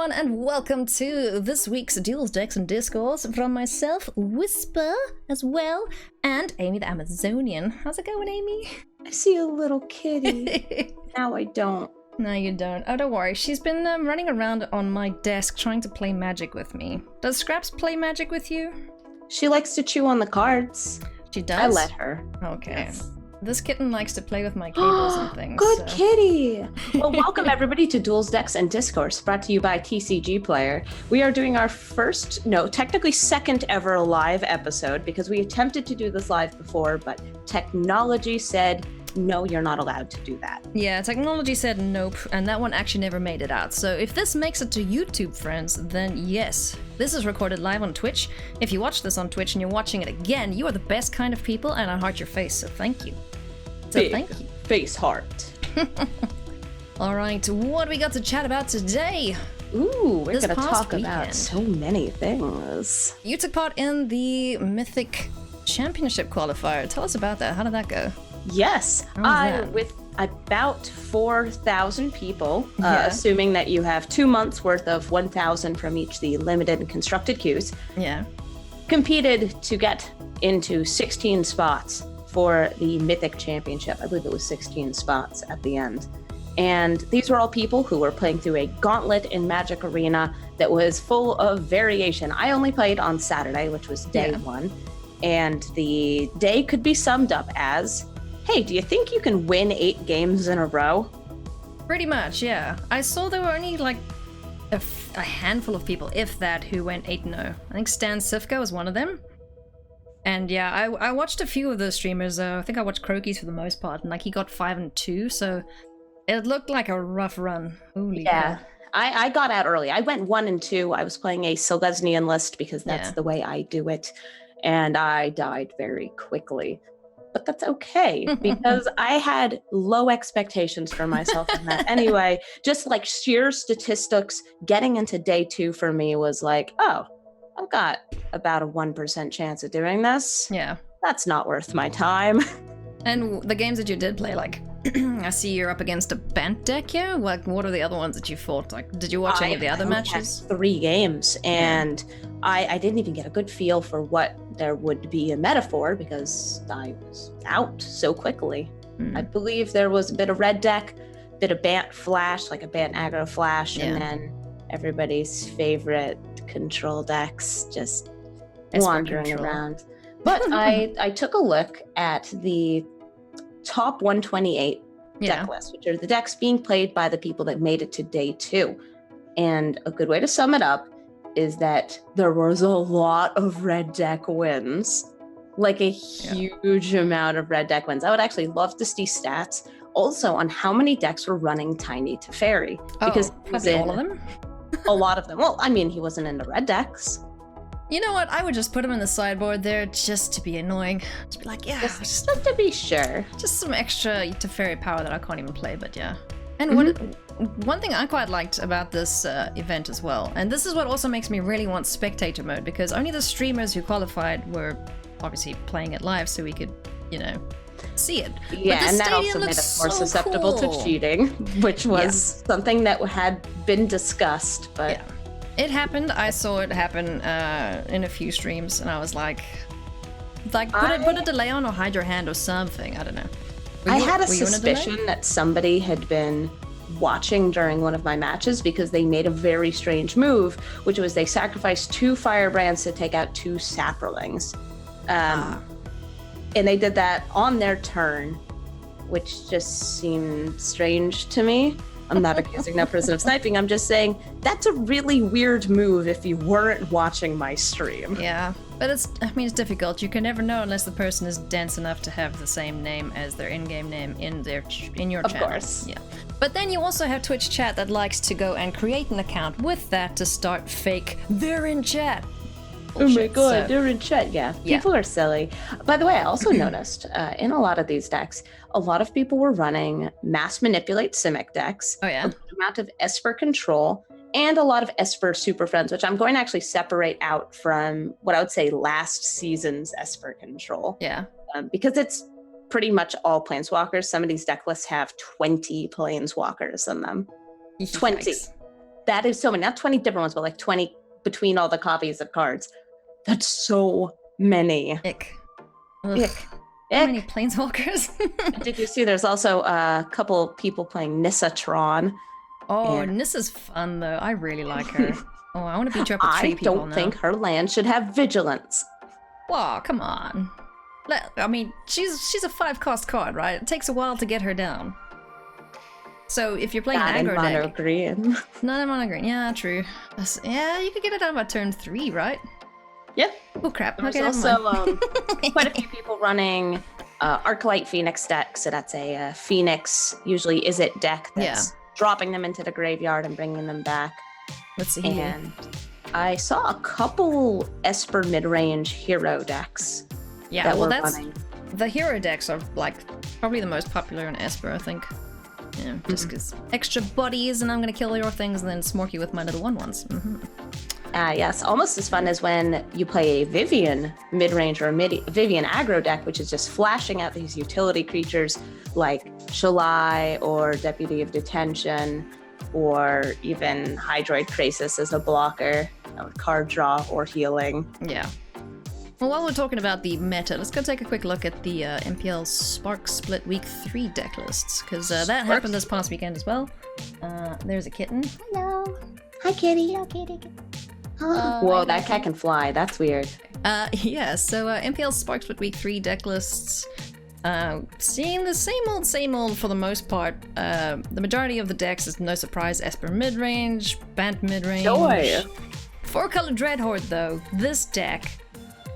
everyone, and welcome to this week's Duels, Decks, and Discourse from myself, Whisper, as well, and Amy the Amazonian. How's it going, Amy? I see a little kitty. Now I don't. No, you don't. Oh, don't worry. She's been running around on my desk trying to play Magic with me. Does Scraps play Magic with you? She likes to chew on the cards. She does? I let her. Okay. Yes. This kitten likes to play with my cables and things. Good so. kitty! Well, welcome everybody to Duels, Decks, and Discourse, brought to you by TCG Player. We are doing our technically second ever live episode, because we attempted to do this live before, but technology said, no, you're not allowed to do that. Yeah, technology said nope, and that one actually never made it out. So if this makes it to YouTube, friends, then yes. This is recorded live on Twitch. If you watch this on Twitch and you're watching it again, you are the best kind of people, and I heart your face, so thank you. Big face heart. All right, what do we got to chat about today? Ooh, we're This going to past talk weekend. about so many things. You took part in the Mythic Championship qualifier. Tell us about that. How did that go? Yes, How was that? with about 4,000 people, Yeah. assuming that you have 2 months worth of 1,000 from each the limited and constructed queues, Yeah. competed to get into 16 spots for the Mythic Championship. I believe it was 16 spots at the end. And these were all people who were playing through a gauntlet in Magic Arena that was full of variation. I only played on Saturday, which was day one. And the day could be summed up as, hey, do you think you can win 8 games in a row? Pretty much, yeah. I saw there were only like a handful of people, if that, who went 8-0. I think Stan Sifka was one of them. And yeah, I watched a few of those streamers. I think I watched Croaky's for the most part, and like he got 5-2, so it looked like a rough run. Holy Yeah. cow. I got out early. I went 1-2. I was playing a Silesnian list because that's Yeah. the way I do it. And I died very quickly. But that's okay, because I had low expectations for myself in that. Anyway, just like sheer statistics, getting into day 2 for me was like, oh, I've got about a 1% chance of doing this. Yeah. That's not worth my time. And the games that you did play, like, I see you're up against a Bant deck, yeah? Like, what are the other ones that you fought? Like, did you watch any of the other only matches? had 3 games, and I didn't even get a good feel for what there would be a metaphor because I was out so quickly. I believe there was a bit of red deck, a bit of Bant flash, like a Bant aggro flash, and then everybody's favorite control decks just Esper wandering control. around. But I took a look at the top 128 deck list, which are the decks being played by the people that made it to day 2. And a good way to sum it up is that there was a lot of red deck wins, like a huge amount of red deck wins. I would actually love to see stats also on how many decks were running Tiny to Fairy, because he was probably in all of them. a lot of them. Well, I mean, he wasn't in the red decks. You know what? I would just put him in the sideboard there just to be annoying. Just be like, yeah, Just to be sure. just some extra Teferi power that I can't even play, but yeah. And one thing I quite liked about this event as well, and this is what also makes me really want spectator mode, because only the streamers who qualified were obviously playing it live so we could, see it. Yeah, but the and that also stadium made looks us more so susceptible cool. to cheating, which was something that had been discussed, but Yeah. It happened. I saw it happen in a few streams, and I was like put a delay on or hide your hand or something. I don't know. I had a were you in suspicion delay? that somebody had been watching during one of my matches, because they made a very strange move, which was they sacrificed 2 firebrands to take out 2 saprolings. And they did that on their turn, which just seemed strange to me. I'm not accusing that person of sniping. I'm just saying that's a really weird move if you weren't watching my stream. Yeah, but it's difficult. You can never know unless the person is dense enough to have the same name as their in-game name in your Of channel. course. Yeah. But then you also have Twitch chat that likes to go and create an account with that to start fake "they're in chat." Oh my Bullshit, god, so- they're in chat. Yeah, Yeah. people are silly. By the way, I also noticed in a lot of these decks, a lot of people were running Mass Manipulate Simic decks, Oh yeah. a good amount of Esper Control, and a lot of Esper Super Friends, which I'm going to actually separate out from what I would say last season's Esper Control, Yeah. because it's pretty much all Planeswalkers. Some of these deck lists have 20 Planeswalkers in them. 20. Yikes. that is so many, not 20 different ones, but like 20 between all the copies of cards. That's so many. Ick. Ick. How many planeswalkers? Did you see there's also a couple people playing Nissatron? Oh, Nissa's fun though. I really like her. Oh, I want to beat you up with 3 people now. I don't think her land should have vigilance. Whoa, come on. I mean, she's a 5-cost card, right? It takes a while to get her down. So if you're playing an aggro mono deck, green. Not in mono green. Yeah, true. Yeah, you could get it done by turn 3, right? Yep. Oh crap. There's okay, also quite a few people running Arclight Phoenix decks. So that's a Phoenix, usually Izzet deck that's dropping them into the graveyard and bringing them back. Let's see. And I saw a couple Esper mid-range hero decks. Yeah, that well, were that's running. The hero decks are like probably the most popular in Esper, I think. Yeah, just because extra bodies, and I'm gonna kill your things, and then smork you with my little 1/1s. Yes, almost as fun as when you play a Vivian mid-range or a Vivian aggro deck, which is just flashing out these utility creatures like Shalai or Deputy of Detention, or even Hydroid Krasis as a blocker, card draw or healing. Yeah. Well, while we're talking about the meta, let's go take a quick look at the MPL Spark Split Week 3 deck lists, because that happened this past weekend as well. There's a kitten. Hello. Hi, kitty. Hello, kitty. Whoa, that cat can fly. That's weird. Yeah, so MPL Spark Split Week 3 deck lists, seeing the same old for the most part. The majority of the decks is no surprise Esper midrange, Bant midrange. Joy. 4-color Dreadhorde though, this deck.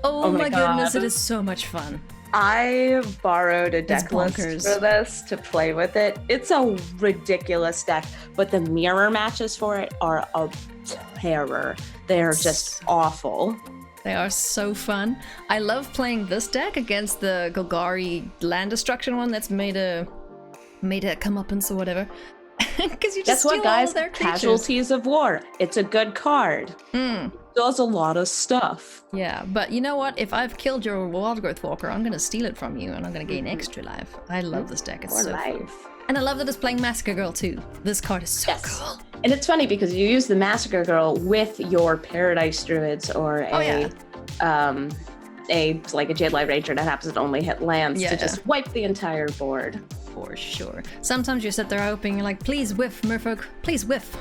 Oh my goodness, it is so much fun. I borrowed a deck list for this to play with it. It's a ridiculous deck, but the mirror matches for it are a terror. They are just awful. They are so fun. I love playing this deck against the Golgari land destruction one that's made a comeuppance or whatever. Because you just steal all their creatures. Casualties of War. It's a good card. It does a lot of stuff. Yeah, but you know what? If I've killed your Wildgrowth Walker, I'm gonna steal it from you, and I'm gonna gain extra life. I love this deck. It's so fun. And I love that it's playing Massacre Girl too. This card is so cool. And it's funny because you use the Massacre Girl with your Paradise Druids or a Jadelight Ranger that happens to only hit lands to just wipe the entire board. For sure. Sometimes you sit there hoping, you're like, please whiff, Merfolk, please whiff.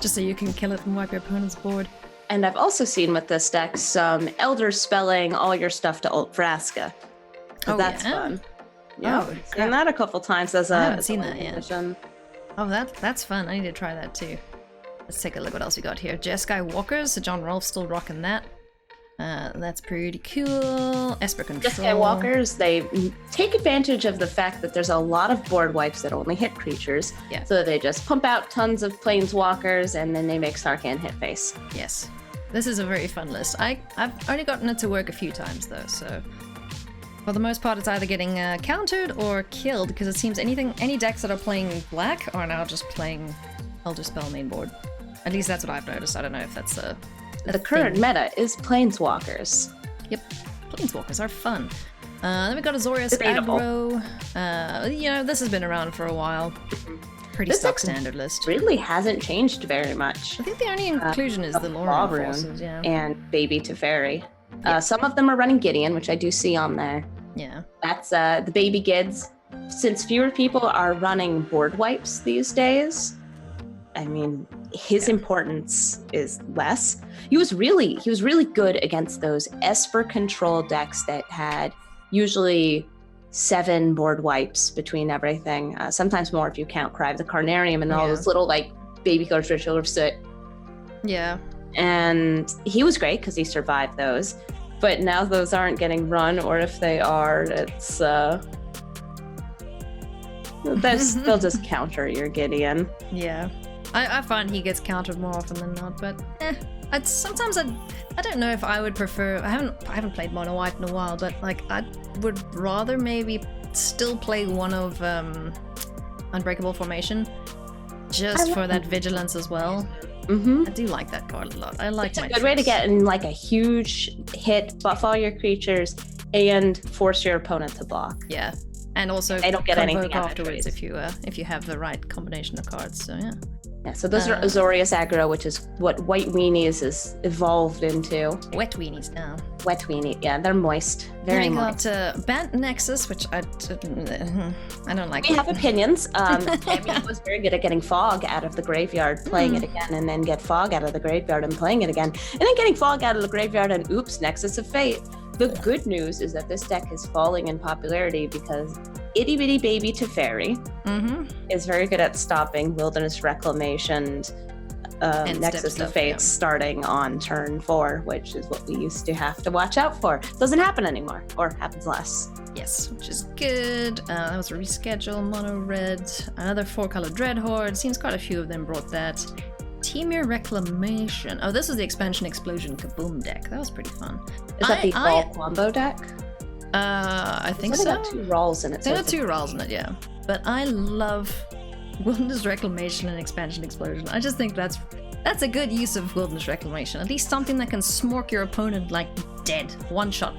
Just so you can kill it and wipe your opponent's board. And I've also seen with this deck some Elder spelling all your stuff to ult Vraska. That's fun. Yeah, seen that a couple times as a. I haven't seen that yet. Oh, that's fun. I need to try that too. Let's take a look what else we got here. Jeskai Walkers. So John Rolfe's still rocking that. That's pretty cool. Esper Control. Jeskai Walkers, they take advantage of the fact that there's a lot of board wipes that only hit creatures. Yeah. So they just pump out tons of Planeswalkers and then they make Sarkhan hit face. Yes. This is a very fun list. I've only gotten it to work a few times though, so for the most part it's either getting countered or killed, because it seems any decks that are playing black are now just playing Elder Spell main board. At least that's what I've noticed. I don't know if that's the current meta is Planeswalkers. Yep, Planeswalkers are fun. Then we got Azorius aggro. This has been around for a while. Pretty stock standard list. Really hasn't changed very much. I think the only inclusion is the Lauren forces, and Baby Teferi. Some of them are running Gideon, which I do see on there. Yeah. That's the Baby Gids. Since fewer people are running board wipes these days, I mean, his importance is less. He was really good against those Esper control decks that had usually 7 board wipes between everything. Sometimes more if you count Cry of the Carnarium and all those little like baby colors ritual of soot. Yeah. And he was great because he survived those. But now those aren't getting run, or if they are, it's they'll just counter your Gideon. Yeah. I find he gets countered more often than not, but sometimes I don't know if I would prefer. I haven't played Mono White in a while, but like I would rather maybe still play one of Unbreakable Formation, just for that vigilance as well. I do like that card a lot. It's a good way to get in like a huge hit, buff all your creatures, and force your opponent to block. Yeah, and also they don't get anything afterwards if you have the right combination of cards. So yeah. Yeah, so those are Azorius aggro, which is what White Weenies is evolved into. Wet Weenies now. Wet Weenie, yeah, they're moist. Very moist. We got Bant Nexus, which I don't like. We have opinions. Tammy was very good at getting Fog out of the graveyard, playing it again, and then get Fog out of the graveyard and playing it again. And then getting Fog out of the graveyard and oops, Nexus of Fate. The good news is that this deck is falling in popularity because Itty Bitty Baby Teferi is very good at stopping Wilderness Reclamation, Nexus of Fate starting on turn 4, which is what we used to have to watch out for. Doesn't happen anymore, or happens less. Yes, which is good. That was a reschedule, mono red, another 4-color Dreadhorde. Seems quite a few of them brought that. Temur Reclamation. Oh, this is the Expansion Explosion Kaboom deck. That was pretty fun. Is that the Fall Combo deck? I think so. It's got 2 rolls in it. There are 2 rolls in it, yeah. But I love Wilderness Reclamation and Expansion Explosion. I just think that's a good use of Wilderness Reclamation. At least something that can smork your opponent like dead. One shot.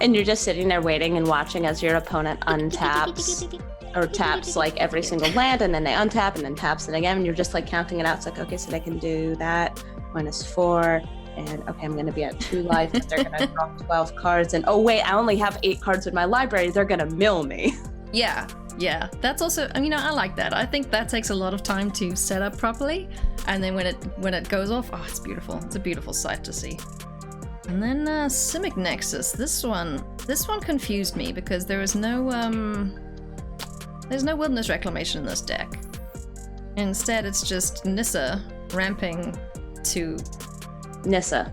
And you're just sitting there waiting and watching as your opponent untaps. Or taps like every single land, and then they untap and then taps it again, and you're just like counting it out. It's like, okay, so they can do that -4, and okay, I'm going to be at 2 life, but they're going to draw 12 cards, and oh wait, I only have 8 cards in my library. They're going to mill me. Yeah, that's also, I like that. I think that takes a lot of time to set up properly, and then when it goes off, oh, it's beautiful. It's a beautiful sight to see. And then Simic Nexus. This one confused me because there is no there's no Wilderness Reclamation in this deck. Instead, it's just Nissa ramping to... Nissa.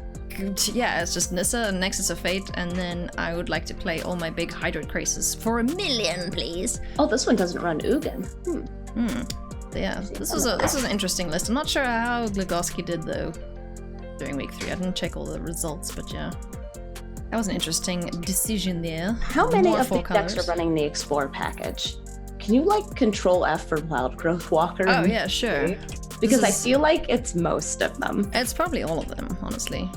Yeah, it's just Nissa and Nexus of Fate, and then I would like to play all my big Hydroid Craces for 1 million, please. Oh, this one doesn't run Ugin. Yeah, this is an interesting list. I'm not sure how Glagoski did, though, during week 3. I didn't check all the results, but yeah. That was an interesting decision there. How many of the decks are running the Explore package? Can you Control F for Wild Growth Walker? Oh yeah, sure. Because I feel like it's most of them. It's probably all of them, honestly.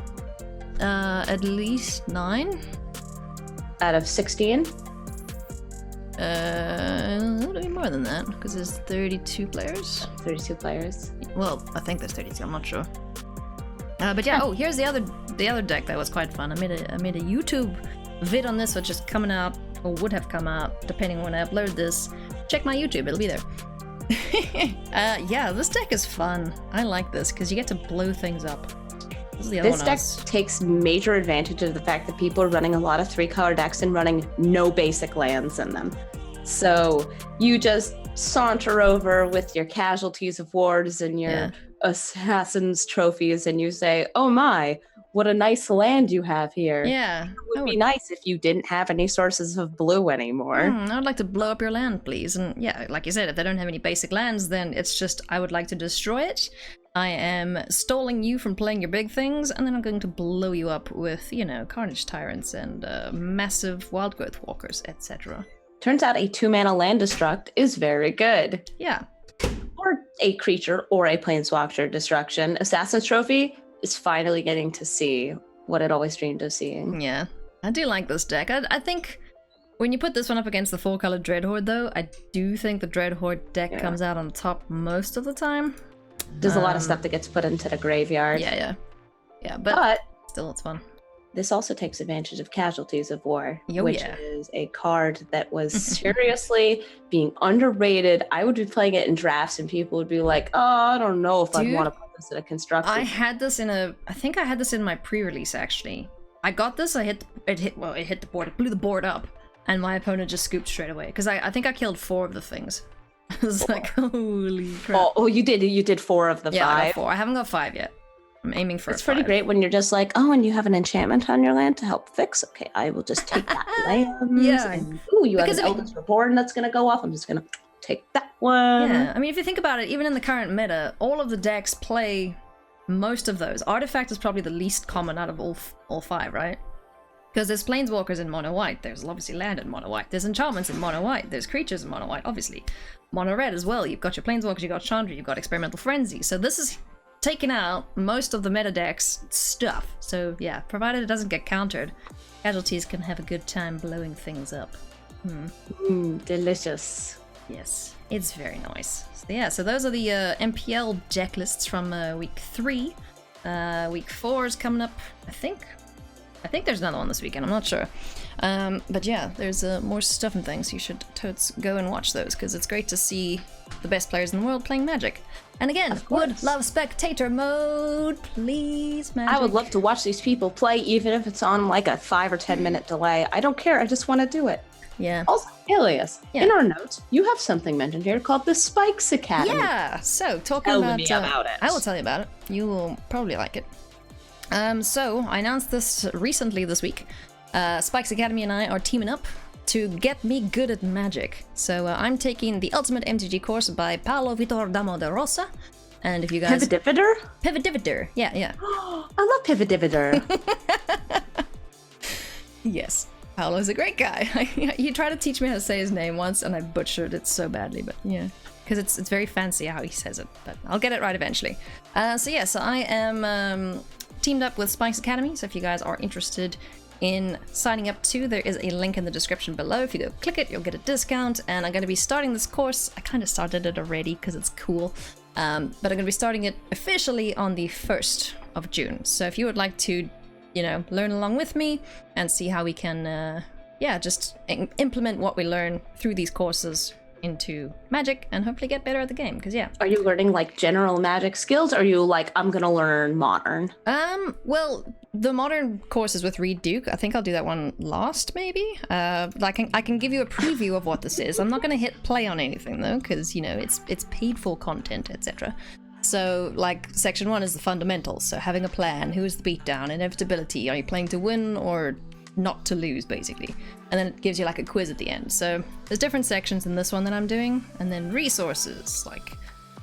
At least 9 out of 16. It'll be more than that because there's 32 players. 32 players. Well, I think there's 32. I'm not sure. But yeah. Oh, here's the other deck that was quite fun. I made a YouTube vid on this, which is coming out or would have come out depending on when I upload this. Check my YouTube, it'll be there. Yeah, this deck is fun. I like this because you get to blow things up. This deck takes major advantage of the fact that people are running a lot of 3-color decks and running no basic lands in them. So you just saunter over with your Casualties of Wars and your Assassin's Trophies and you say, oh my, what a nice land you have here. Yeah. It would be nice if you didn't have any sources of blue anymore. I would like to blow up your land, please. And yeah, like you said, if they don't have any basic lands, then it's just, I would like to destroy it. I am stalling you from playing your big things, and then I'm going to blow you up with, Carnage Tyrants and massive Wild Growth Walkers, etc. Turns out a 2-mana land destruct is very good. Yeah. Or a creature or a planeswalker destruction. Assassin's Trophy is finally getting to see what it always dreamed of seeing. Yeah, I do like this deck. I think when you put this one up against the 4-color Dreadhorde, though, I do think the Dreadhorde deck comes out on top most of the time. There's a lot of stuff that gets put into the graveyard. Yeah, but still, it's fun. This also takes advantage of Casualties of War, which is a card that was seriously being underrated. I would be playing it in drafts, and people would be like, "Oh, I don't know if I'd want to put this in a constructed." I think I had this in my pre-release actually. I got this. It hit the board. It blew the board up, and my opponent just scooped straight away because I think I killed 4 of the things. I was like, holy crap! Oh, you did. You did 4 of the 5. Yeah, I got 4. I haven't got 5 yet. I'm aiming for. It's pretty great when you're just like, oh, and you have an enchantment on your land to help fix. Okay, I will just take that land. Yeah. And, you have an Eldritch Reborn that's going to go off. I'm just going to take that one. Yeah. I mean, if you think about it, even in the current meta, all of the decks play most of those. Artifact is probably the least common out of all 5, right? Because there's planeswalkers in mono white. There's obviously land in mono white. There's enchantments in mono white. There's creatures in mono white, obviously. Mono red as well. You've got your planeswalkers. You've got Chandra. You've got Experimental Frenzy. So this is taking out most of the meta deck's stuff. So yeah, provided it doesn't get countered, Casualties can have a good time blowing things up. Delicious. Yes, it's very nice. So yeah, so those are the MPL deck lists from week 3. Week 4 is coming up, I think. I think there's another one this weekend, I'm not sure. But yeah, there's more stuff and things. You should totes go and watch those, because it's great to see the best players in the world playing Magic. And again, would love spectator mode, please, Magic. I would love to watch these people play, even if it's on like a 5 or 10 minute delay. I don't care, I just want to do it. Yeah. Also, Alias, in our notes, you have something mentioned here called the Spikes Academy. Yeah, so talking about it. I will tell you about it. You will probably like it. So I announced this recently this week. Spikes Academy and I are teaming up to get me good at Magic. So I'm taking the Ultimate MTG course by Paolo Vitor Damo de Rosa. And if you guys... Pivot-Divider? Yeah. I love Pivot-Divider. Yes. Paolo's a great guy. He tried to teach me how to say his name once, and I butchered it so badly, but yeah. Because it's very fancy how he says it, but I'll get it right eventually. So I am teamed up with Spikes Academy, so if you guys are interested in signing up too, there is a link in the description below. If you go click it, you'll get a discount, and I'm going to be starting this course. I kind of started it already because it's cool, but I'm going to be starting it officially on the 1st of June. So if you would like to, learn along with me and see how we can, just implement what we learn through these courses into Magic and hopefully get better at the game, because Are you learning like general Magic skills, or are you like, I'm gonna learn Modern? Well, the Modern course is with Reed Duke. I think I'll do that one last, maybe. I can give you a preview of what this is. I'm not gonna hit play on anything though, because it's paid for content, etc. So, like, section 1 is the fundamentals, so having a plan, who is the beatdown, inevitability, are you playing to win or not to lose, basically. And then it gives you like a quiz at the end. So there's different sections in this one that I'm doing, and then resources like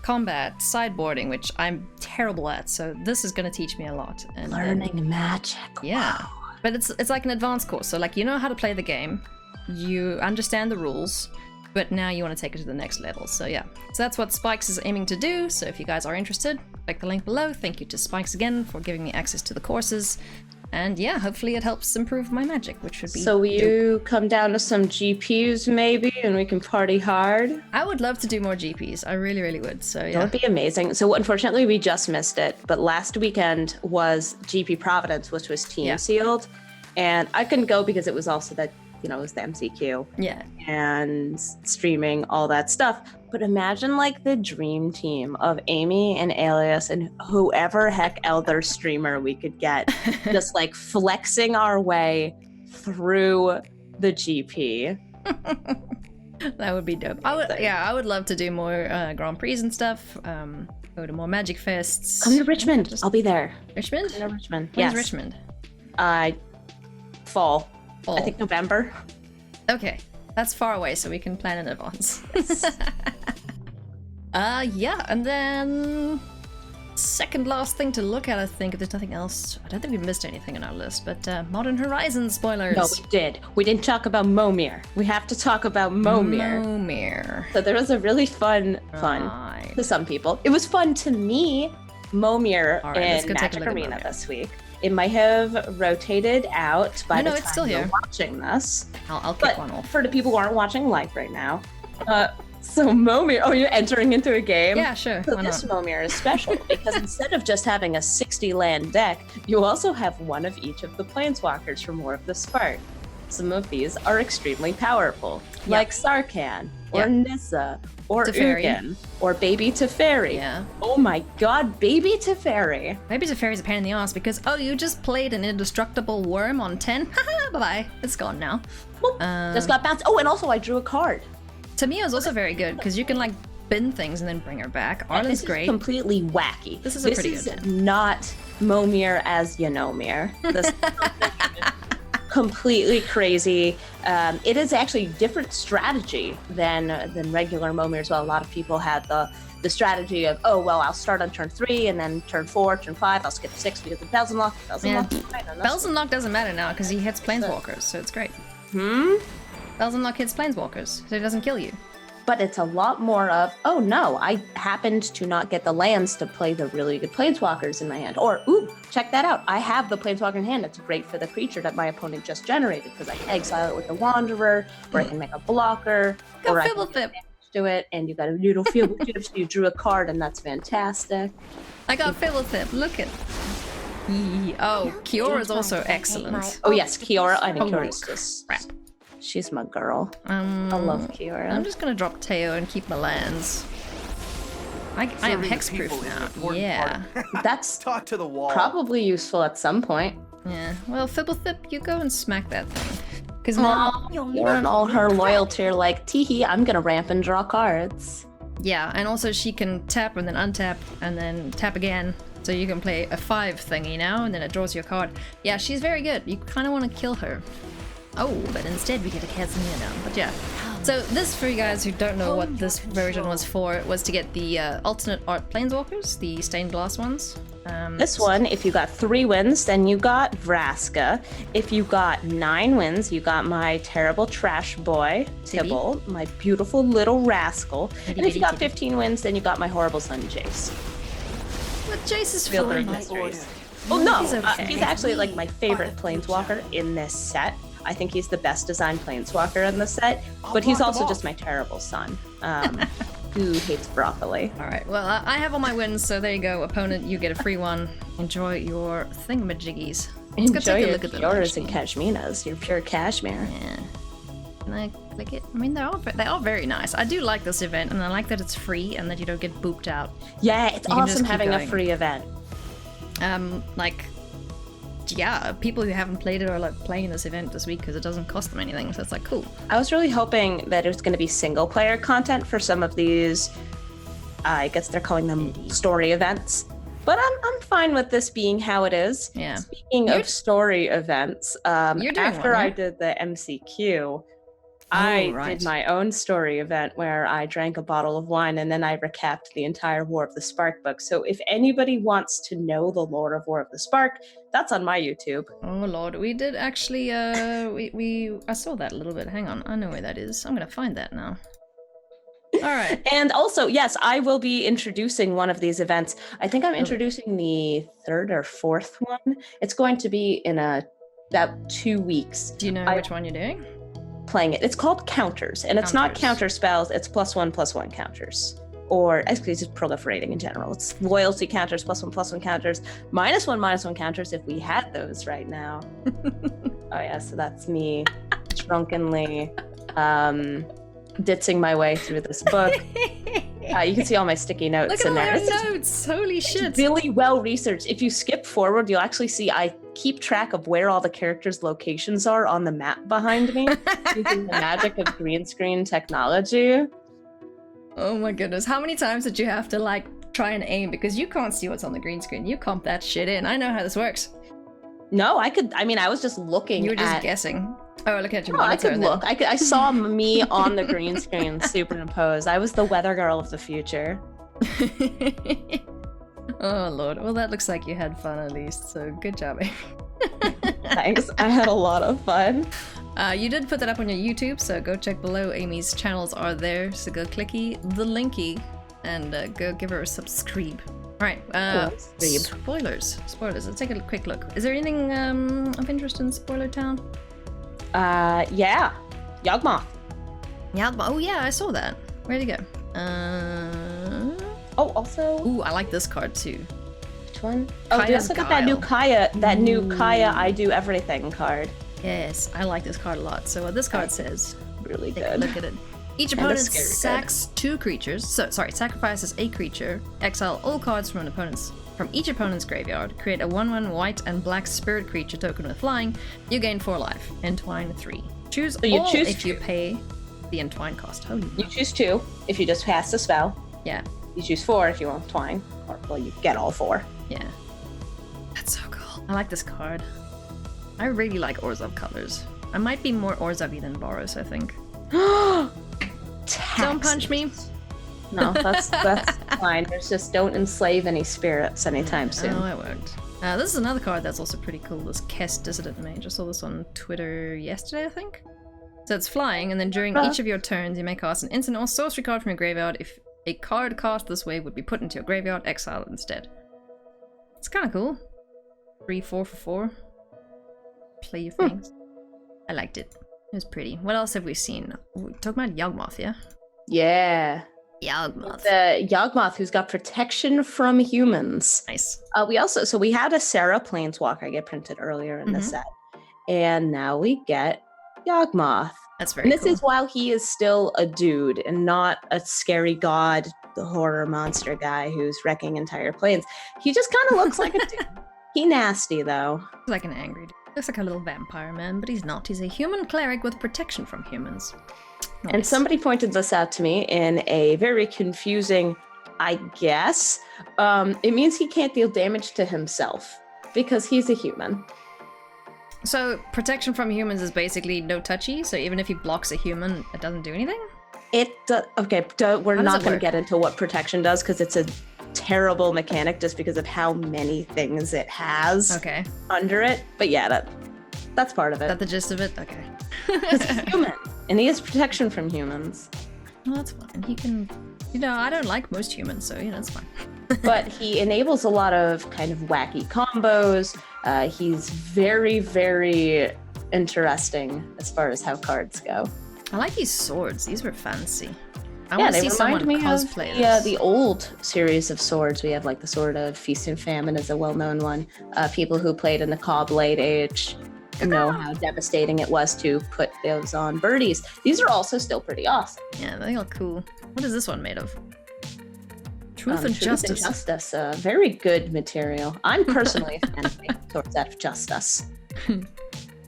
combat, sideboarding, which I'm terrible at, so this is going to teach me a lot. And learning Magic. Yeah. Wow. But it's like an advanced course, so like you know how to play the game, you understand the rules, but now you want to take it to the next level. So yeah, so that's what Spikes is aiming to do. So if you guys are interested, click the link below. Thank you to Spikes again for giving me access to the courses. And yeah, hopefully it helps improve my Magic, which would be So will you come down to some GPs maybe, and we can party hard? I would love to do more GPs. I really, really would. So yeah. That would be amazing. So unfortunately, we just missed it. But last weekend was GP Providence, which was team sealed. And I couldn't go because it was also that, it was the MCQ. Yeah. And streaming, all that stuff. But imagine like the dream team of Amy and Alias and whoever heck other streamer we could get, just like flexing our way through the GP. That would be dope. I would love to do more Grand Prix and stuff. Go to more Magic Fests. Come to Richmond. I'll be there. Richmond? Come to Richmond. When's Richmond? Fall. I think November. Okay. That's far away, so we can plan in advance. Yeah, and then second last thing to look at, I think, if there's nothing else. I don't think we missed anything on our list, but Modern Horizons spoilers. No, we did. We didn't talk about Momir. We have to talk about Momir. So there was a really fun to some people. It was fun to me, Momir in Magic Arena this week. It might have rotated out by the time still you're watching this. I'll kick one off. For the people who aren't watching live right now, so Momir, you're entering into a game? Yeah, sure. So this Momir is special because instead of just having a 60 land deck, you also have one of each of the Planeswalkers for more of the spark. Some of these are extremely powerful, like Sarkhan, or Nissa, or Ugin, or Baby Teferi. Yeah. Oh my god, Baby Teferi. Baby Teferi's a pain in the ass because, you just played an indestructible worm on 10? Haha, bye-bye. It's gone now. Just got bounced. Oh, and also I drew a card. Tamia is also very good because you can like bin things and then bring her back. Arlen's great. This is completely wacky. This is pretty good. This is not Momir as you know Mir. This is completely crazy. It is actually a different strategy than regular Momir as well. A lot of people had the strategy of, I'll start on turn 3 and then turn 4, turn 5, I'll skip 6 because of Bells Unlock. Bells Unlock doesn't matter now because he hits Planeswalkers, so it's great. Bells Unlock hits Planeswalkers, so he doesn't kill you. But it's a lot more of, I happened to not get the lands to play the really good Planeswalkers in my hand. Or, check that out. I have the Planeswalker in hand. It's great for the creature that my opponent just generated because I can exile it with the Wanderer, or I can make a blocker, Go or Fibblefib. to it, and you got a little field with tips. You drew a card, and that's fantastic. I got Philithip. Look at. Oh, Kiora is also excellent. Oh yes, Kiora. I mean, Oh, Kiora's just. crap. She's my girl. I love Kiora. I'm just gonna drop Teo and keep my lands. I am hexproof now. Yeah. That's Talk to the wall. probably useful at some point. Yeah. Well, Fibblethip, you go and smack that thing. Because Kiora and all her loyalty are like, teehee, I'm gonna ramp and draw cards. yeah, and also she can tap and then untap and then tap again. So you can play a 5 thingy now, and then it draws your card. Yeah, she's very good. You kind of want to kill her. Oh, but instead we get a Casimir now. But yeah. So this, for you guys who don't know what this version was for, was to get the alternate art planeswalkers, the stained glass ones. This one, if you got 3 wins, then you got Vraska. If you got 9 wins, you got my terrible trash boy, Tibble, my beautiful little rascal. And if you got 15 wins, then you got my horrible son, Jace. But Jace is Fielder of fine. Mysteries. Oh no, He's okay. he's actually like my favorite planeswalker in this set. I think he's the best designed planeswalker in the set, but he's also just my terrible son, who hates broccoli. Alright, well, I have all my wins, so there you go. Opponent, you get a free one. Enjoy your thingamajiggies. Let's go take a look at them. Yours and Kashminas, your pure cashmere. Yeah. Can I click it? I mean, they are very nice. I do like this event, and I like that it's free and that you don't get booped out. Yeah, it's You can just awesome keep having a going. free event. Like, yeah, people who haven't played it are like playing this event this week because it doesn't cost them anything, so it's like cool. I was really hoping that it was going to be single player content for some of these, I guess they're calling them story events. But I'm fine with this being how it is. Yeah. Speaking of story events, You're doing after one, I yeah? did the MCQ, I right. did my own story event where I drank a bottle of wine and then I recapped the entire War of the Spark book. So if anybody wants to know the lore of War of the Spark, that's on my YouTube. Oh lord, we did actually, I saw that a little bit. Hang on, I know where that is. I'm gonna find that now. Alright. And also, yes, I will be introducing one of these events. I think I'm introducing the 3rd or 4th one. It's going to be in about 2 weeks. Do you know which one you're doing? Playing it. It's called counters, and it's not counter spells, it's +1/+1 counters. Or actually it's just proliferating in general. It's loyalty counters, +1/+1 counters, -1/-1 counters if we had those right now. Oh yeah, so that's me drunkenly ditzing my way through this book. You can see all my sticky notes Look at in all there. your notes! Holy shit! It's really well researched. If you skip forward, you'll actually see I keep track of where all the characters' locations are on the map behind me using the magic of green screen technology. Oh my goodness, how many times did you have to like try and aim because you can't see what's on the green screen? You comp that shit in. I know how this works. No, I was just looking. You were just at... guessing. Oh, look at your No, I monitor. could look. I saw me on the green screen superimposed. I was the weather girl of the future. Oh lord. Well, that looks like you had fun at least. So good job, Amy. Thanks. I had a lot of fun. You did put that up on your YouTube, so go check below. Amy's channels are there, so go clicky the linky and go give her a subscribe. All right. Spoilers. Let's take a quick look. Is there anything of interest in Spoiler Town? Yeah. Yawgmoth. Yawgmoth. Oh yeah, I saw that. Where'd it go? Oh, also. Ooh, I like this card too. Which one? Oh, they Kaya's also got that new Guile. Kaya I Do Everything card. Yes, I like this card a lot. So what this card says, Really take a good. look at it. Each And opponent it's scary good. sacks 2 creatures. Sacrifices a creature. Exile all cards from each opponent's graveyard. Create a 1/1 white and black spirit creature token with flying. You gain 4 life. Entwine 3. Choose So you all choose if you 2. pay the entwine cost. Holy You choose 2 if you just pass the spell. yeah, You choose 4 if you want twine. Or, well, you get all 4. yeah. That's so cool. I like this card. I really like Orzhov colors. I might be more Orzhov-y than Boros, I think. Don't punch me. No, that's fine. There's just don't enslave any spirits anytime soon. No, I won't. This is another card that's also pretty cool. This Kest Dissident Mage. I saw this on Twitter yesterday, I think. So it's flying, and then during each of your turns, you may cast an instant or sorcery card from your graveyard. If a card cast this way would be put into your graveyard, exile it instead. It's kind of cool. 3/4 for 4. Play your things. I liked it. It was pretty. What else have we seen? We're talking about Yawgmoth, yeah? Yeah. Yawgmoth. The Yawgmoth, who's got protection from humans. Nice. We had a Sarah Planeswalker get printed earlier in the set, and now we get Yawgmoth. That's very cool. This is while he is still a dude and not a scary god, the horror monster guy who's wrecking entire planes. He just kind of looks like a dude. He nasty though. He's like an angry dude. Looks like a little vampire man, but he's not. He's a human cleric with protection from humans. Nice. And somebody pointed this out to me in a very confusing, I guess. It means he can't deal damage to himself because he's a human. So protection from humans is basically no touchy. So even if he blocks a human, it doesn't do anything? We're not going to get into what protection does because it's a terrible mechanic just because of how many things it has under it. But yeah, that's part of it. Is that the gist of it? Okay. He's human, and he has protection from humans. Well, that's fine. He can... I don't like most humans, so, it's fine. But he enables a lot of kind of wacky combos. He's very, very interesting as far as how cards go. I like these swords. These were fancy. I want to see someone cosplay this. The old series of swords. We have like the Sword of Feast and Famine is a well-known one. People who played in the Caw-Blade Age know how devastating it was to put those on birdies. These are also still pretty awesome. Yeah, they look cool. What is this one made of? Truth and Justice. Truth and Justice, very good material. I'm personally a fan of Swords out of Justice. Did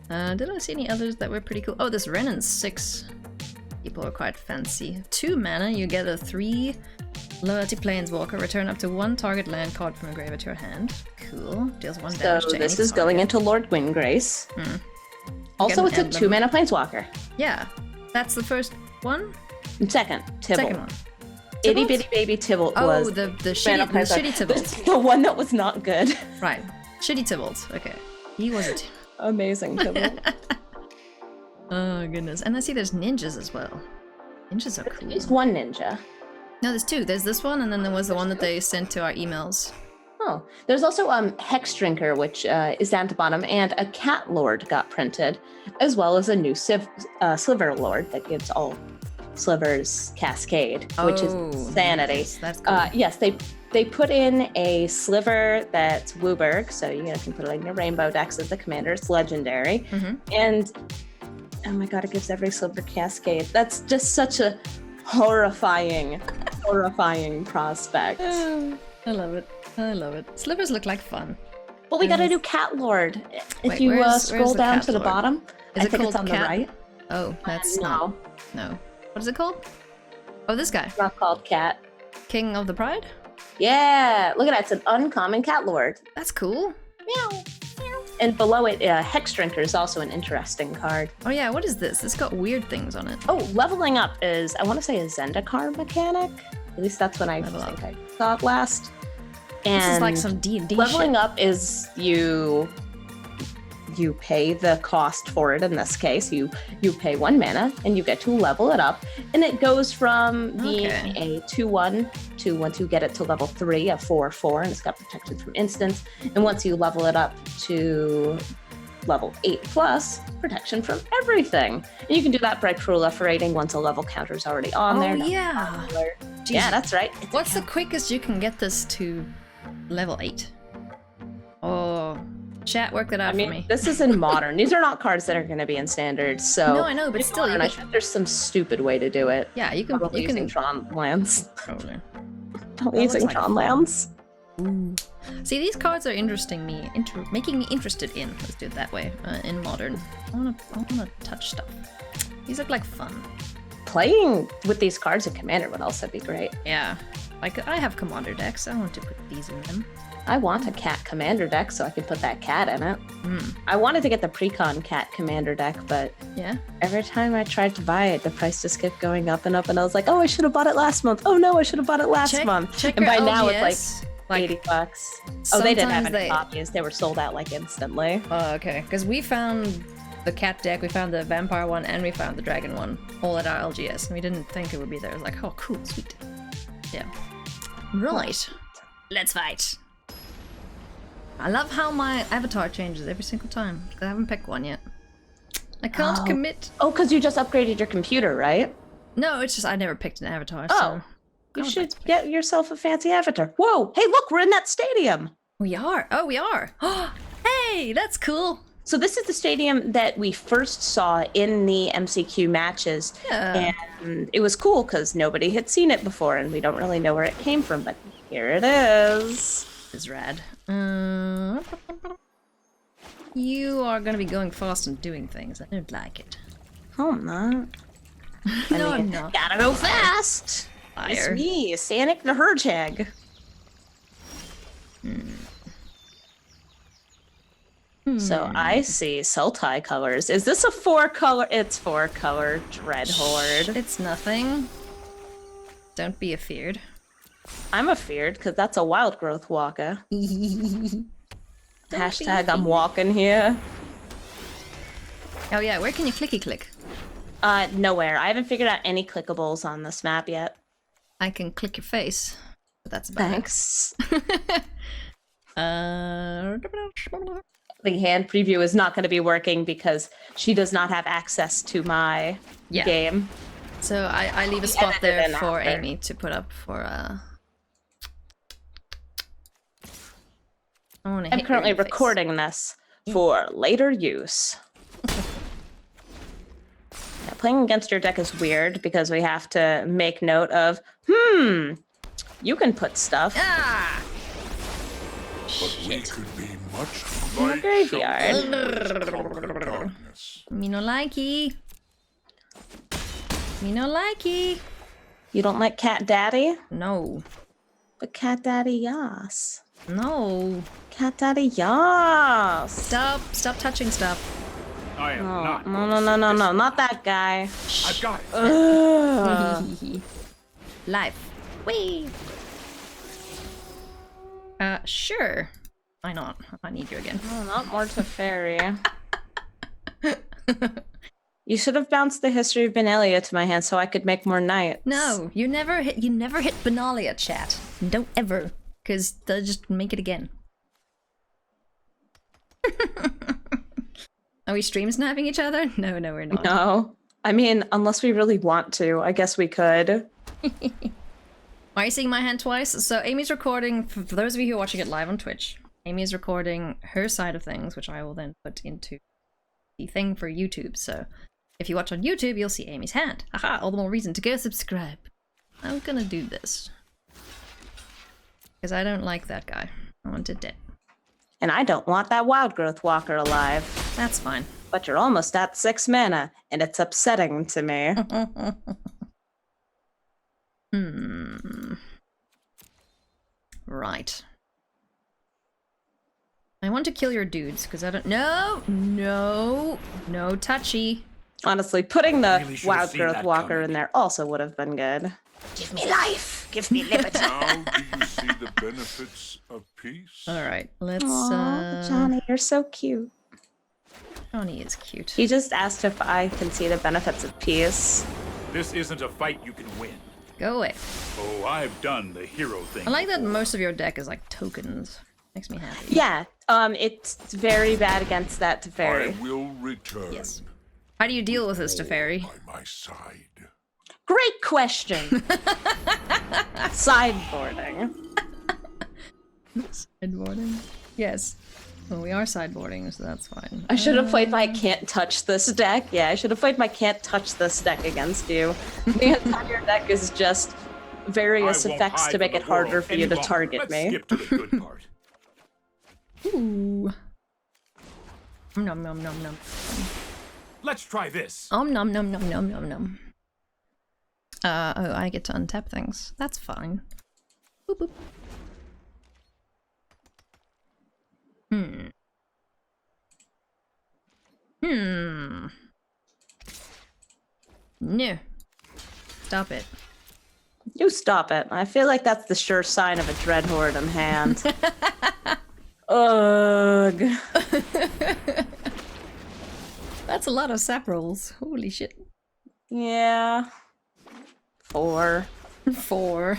I see any others that were pretty cool? Oh, this Renin 6. People are quite fancy. 2 mana, you get a 3 loyalty planeswalker. Return up to 1 target land card from your graveyard to your hand. Cool. Deals 1 damage to So this is going into Lord Gwyngrace. Also, it's a 2 mana planeswalker. Yeah. That's the first one? Second, Tibble. Second one. Itty bitty baby Tibble was the shitty Tibble. The one that was not good. Right. Shitty Tibble. Okay. He wasn't. Amazing Tibble. Oh goodness. And I see there's ninjas as well. Ninjas are cool. There's 1 ninja. No, there's 2. There's this one, and then there was the one that they sent to our emails. Oh, there's also Hex Drinker, which is down at the bottom, and a Cat Lord got printed, as well as a new Sliver Lord that gives all Slivers Cascade, which is insanity. Nice. That's cool. Yes, they put in a Sliver that's Wooburg, so you can put it in your rainbow decks as the commander. It's legendary, and oh my god, it gives every Sliver Cascade. That's just such a horrifying prospect. I love it. I love it. Slivers look like fun. Well, we got a new Cat Lord. If you scroll down to the bottom, I think it's on the right. Oh, that's no. What is it called? Oh, this guy. It's not called Cat. King of the Pride? Yeah, look at that. It's an uncommon Cat Lord. That's cool. Meow. And below it, Hex Drinker is also an interesting card. Oh yeah, what is this? It's got weird things on it. Oh, leveling up is, I want to say, a Zendikar mechanic. At least that's when I think I saw it last. And this is like some D&D leveling shit. up is you pay the cost for it. In this case, you pay 1 mana and you get to level it up, and it goes from being a 2/1 to once you get it to level 3, a 4/4, and it's got protection from instants. And once you level it up to level 8+, protection from everything. And you can do that by proliferating once a level counter's already on there. Oh yeah. Yeah, that's right. What's the quickest you can get this to level 8? Oh, chat, work that out for me. This is in Modern. These are not cards that are going to be in Standard, so... No, I know, but still... I think there's some stupid way to do it. Yeah, you can... using Tron lands. Probably. Using Tron lands. Ooh. See, these cards are interesting me, making me interested in, let's do it that way, in Modern. I wanna touch stuff. These look like fun. Playing with these cards in Commander would also be great. Yeah. Like, I have Commander decks, I want to put these in them. I want a Cat Commander deck so I can put that cat in it. I wanted to get the Precon Cat Commander deck, but every time I tried to buy it, the price just kept going up and up, and I was like, oh, I should have bought it last month. Oh no, I should have bought it last month. And by now now it's like $80. Oh, they didn't have any copies. They were sold out like instantly. Oh, okay. Because we found the cat deck, we found the vampire one, and we found the dragon one, all at our LGS, and we didn't think it would be there. It was like, oh, cool, sweet. Yeah. Right. Let's fight. I love how my avatar changes every single time. I haven't picked one yet. I can't commit. Oh, because you just upgraded your computer, right? No, it's just I never picked an avatar. Oh, so you should get yourself a fancy avatar. Whoa! Hey, look, we're in that stadium. We are. Oh, we are. Hey, that's cool. So this is the stadium that we first saw in the MCQ matches. Yeah. And it was cool because nobody had seen it before, and we don't really know where it came from, but here it is. It's rad. You are gonna be going fast and doing things. I don't like it. Oh, I'm not. No, I'm not. Gotta go fast. Liar. It's me, Sanic the Hedgehog. So I see Sultai colors. Is this a 4-color? It's 4-color Dread Horde. It's nothing. Don't be afeared. I'm afeared because that's a wild growth walker. Hashtag I'm walking here. Oh yeah, where can you clicky click? Nowhere. I haven't figured out any clickables on this map yet. I can click your face. But that's about Thanks. it. The hand preview is not going to be working because she does not have access to my game. So I leave a spot there for Amy to put up for I'm currently recording this for later use. Now, playing against your deck is weird because we have to make note of, you can put stuff But we could be much in the graveyard. Me no likey. Me no likey. You don't like Cat Daddy? No. But Cat Daddy, yes. No. Cat Daddy, yes. Stop touching stuff. I am not. No, not that guy. I've got it. Life. Whee! Sure. Why not? I need you again. Oh, not more Teferi. You should have bounced the history of Benalia to my hand so I could make more knights. No, you never hit Benalia, chat. Don't ever, because they'll just make it again. Are we stream snapping each other? No, we're not. No. I mean, unless we really want to, I guess we could. Are you seeing my hand twice? So Amy's recording, for those of you who are watching it live on Twitch, Amy is recording her side of things, which I will then put into the thing for YouTube. So if you watch on YouTube, you'll see Amy's hand. Aha, all the more reason to go subscribe. I'm gonna do this. Because I don't like that guy. I want it dead. And I don't want that wild growth walker alive. That's fine. But you're almost at 6 mana, and it's upsetting to me. Right. I want to kill your dudes, because I don't... No touchy. Honestly, putting the Really should've wild seen growth that walker coming. in there also would have been good. Give me life! Give me liberty! Now do you see the benefits of peace? Alright, let's... Aw, Johnny, you're so cute. Johnny is cute. He just asked if I can see the benefits of peace. This isn't a fight you can win. Go away. Oh, I've done the hero thing. I like that before. most of your deck is like tokens. Makes me happy. Yeah, it's very bad against that Teferi. I will return. Yes. How do you deal with this, Teferi? By my side. Great question! Sideboarding. Sideboarding? Yes. Well, we are sideboarding, so that's fine. I should have played my can't touch this deck. Yeah, I should have played my can't touch this deck against you. The entire deck is just various I won't effects hide to make from it the world harder for any you to longer. target Let's me. skip to the good part. Ooh. Nom nom nom nom. Let's try this. Nom nom nom nom nom nom nom. Oh, I get to untap things. That's fine. Boop boop. No. Stop it. You stop it. I feel like that's the sure sign of a Dread Horde in hand. Ugh. That's a lot of sap rolls. Holy shit. Yeah. 4. 4.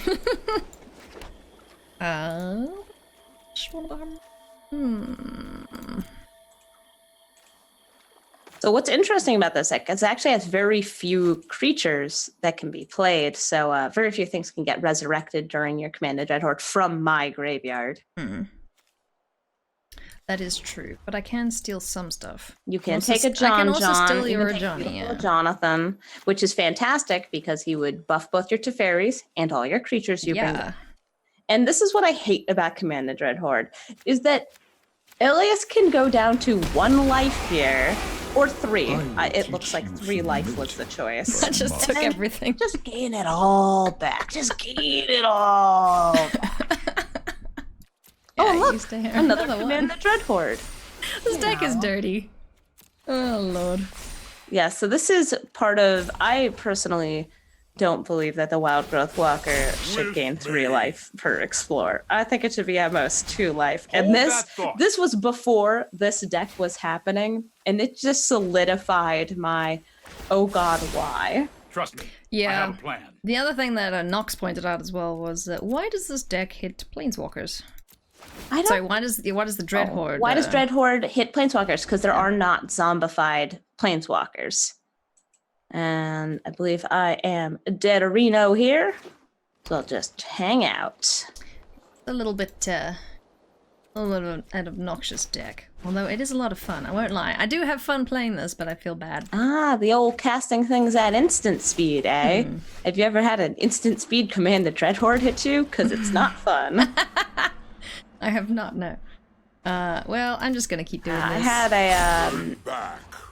So So what's interesting about this deck is it actually has very few creatures that can be played. So very few things can get resurrected during your Commanded Dreadhorde from my graveyard. That is true, but I can steal some stuff. You can take a John. I can also John, steal you your can take Johnny, yeah. Jonathan, which is fantastic because he would buff both your Teferis and all your creatures you bring in. And this is what I hate about Commanded Dreadhorde, is that Alias can go down to 1 life here, or 3. It looks like 3 life was the choice. I just took everything. Just gain it all back. Just gain it all back. Yeah, oh, look! Another Commanded Dreadhorde. This deck is dirty. Oh, Lord. Yeah, so this is part of... I personally don't believe that the Wild Growth Walker should gain 3 life per Explorer. I think it should be at most 2 life. And this was before this deck was happening, and it just solidified my, oh god, why? Trust me, yeah. I have a plan. The other thing that Nox pointed out as well was that why does this deck hit Planeswalkers? Sorry, why does the Dreadhorde... Why does Dreadhorde hit Planeswalkers? Because there are not zombified Planeswalkers. And I believe I am Dead Reno here. So I'll just hang out. A little bit an obnoxious deck. Although it is a lot of fun, I won't lie. I do have fun playing this, but I feel bad. Ah, the old casting things at instant speed, eh? Have you ever had an instant speed Commanded Dreadhorde hit you? Because it's not fun. I have not, no. Well, I'm just gonna keep doing this. I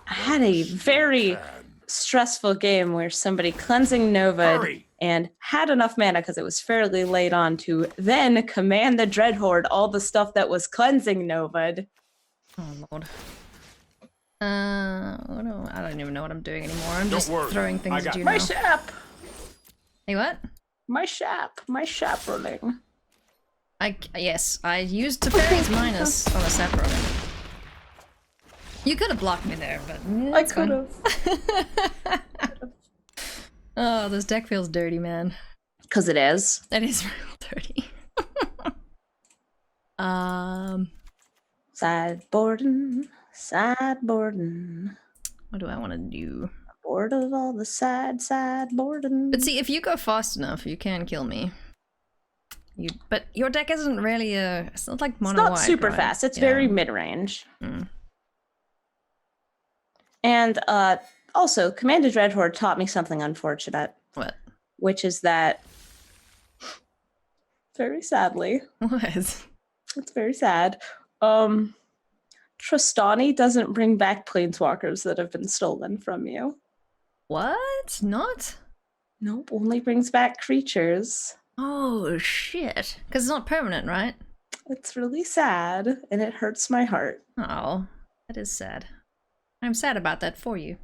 had a very stressful game where somebody cleansing Novad and had enough mana because it was fairly late on to then command the Dreadhorde all the stuff that was cleansing Novad. Oh lord. I don't even know what I'm doing anymore. I'm just throwing things at you now. My shap! Hey, what? My chaperling. Yes, I used Teferi's Minus on a sap rolling. You could have blocked me there, but I could have. Oh, this deck feels dirty, man. Because it is. It is real dirty. Sideboarding. What do I want to do? Bored of all the sideboarding. But see, if you go fast enough, you can kill me. But your deck isn't really it's not like mono white. It's not super fast. It's very mid-range. And also, Commanded Dreadhorde taught me something unfortunate. What? Which is that, very sadly. What? It's very sad. Tristani doesn't bring back planeswalkers that have been stolen from you. What? Not? Nope, only brings back creatures. Oh, shit. Because it's not permanent, right? It's really sad, and it hurts my heart. Oh, that is sad. I'm sad about that for you.